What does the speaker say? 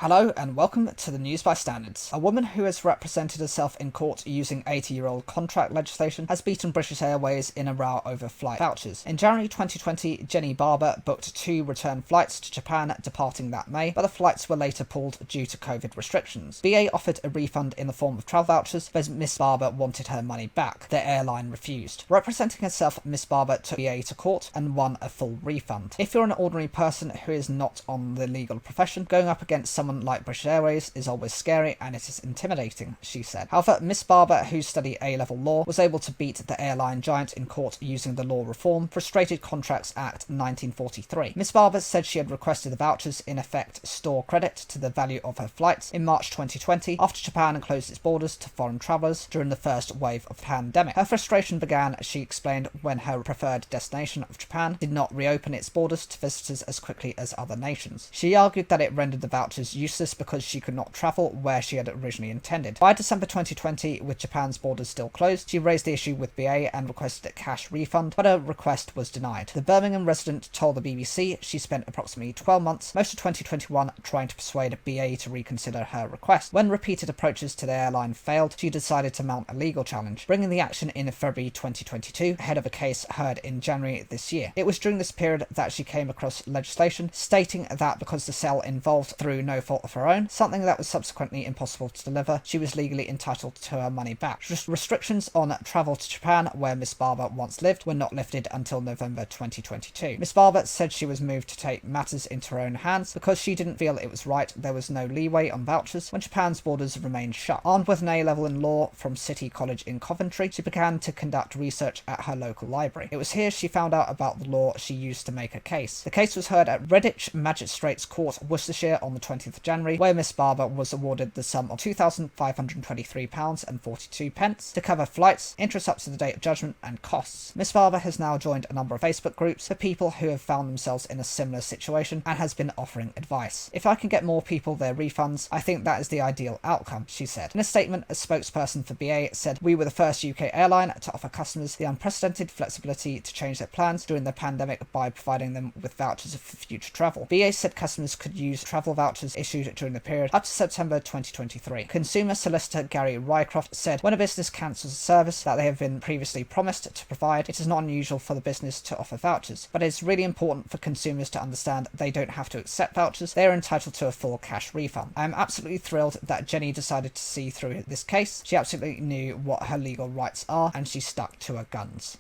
Hello and welcome to the News by Standards. A woman who has represented herself in court using 80-year-old contract legislation has beaten British Airways in a row over flight vouchers. In January 2020, Jenny Barber booked 2 return flights to Japan departing that May, but the flights were later pulled due to COVID restrictions. BA offered a refund in the form of travel vouchers, but Miss Barber wanted her money back. The airline refused. Representing herself, Miss Barber took BA to court and won a full refund. If you're an ordinary person who is not on the legal profession, going up against someone like British Airways is always scary and it is intimidating, she said. However, Miss Barber, who studied A-level law, was able to beat the airline giant in court using the Law Reform Frustrated Contracts Act 1943. Miss Barber said she had requested the vouchers in effect store credit to the value of her flights in March 2020 after Japan closed its borders to foreign travellers during the first wave of the pandemic. Her frustration began, she explained, when her preferred destination of Japan did not reopen its borders to visitors as quickly as other nations. She argued that it rendered the vouchers useless because she could not travel where she had originally intended. By December 2020, with Japan's borders still closed, she raised the issue with BA and requested a cash refund, but her request was denied. The Birmingham resident told the BBC she spent approximately 12 months, most of 2021, trying to persuade BA to reconsider her request. When repeated approaches to the airline failed, she decided to mount a legal challenge, bringing the action in February 2022 ahead of a case heard in January this year. It was during this period that she came across legislation stating that because the sale involved through no fault of her own, something that was subsequently impossible to deliver, she was legally entitled to her money back. Restrictions on travel to Japan, where Miss Barber once lived, were not lifted until November 2022. Miss Barber said she was moved to take matters into her own hands because she didn't feel it was right there was no leeway on vouchers when Japan's borders remained shut. Armed with an A-level in law from City College in Coventry, she began to conduct research at her local library. It was here she found out about the law she used to make her case. The case was heard at Redditch Magistrates Court, Worcestershire on the 20th of January, where Miss Barber was awarded the sum of £2,523.42 to cover flights, interest up to the date of judgment, and costs. Miss Barber has now joined a number of Facebook groups for people who have found themselves in a similar situation and has been offering advice. If I can get more people their refunds, I think that is the ideal outcome, she said. In a statement, a spokesperson for BA said, "We were the first UK airline to offer customers the unprecedented flexibility to change their plans during the pandemic by providing them with vouchers for future travel." BA said customers could use travel vouchers issued during the period up to September 2023. Consumer solicitor Gary Rycroft said, "When a business cancels a service that they have been previously promised to provide, it is not unusual for the business to offer vouchers, but it is really important for consumers to understand they don't have to accept vouchers, they are entitled to a full cash refund. I am absolutely thrilled that Jenny decided to see through this case. She absolutely knew what her legal rights are and she stuck to her guns."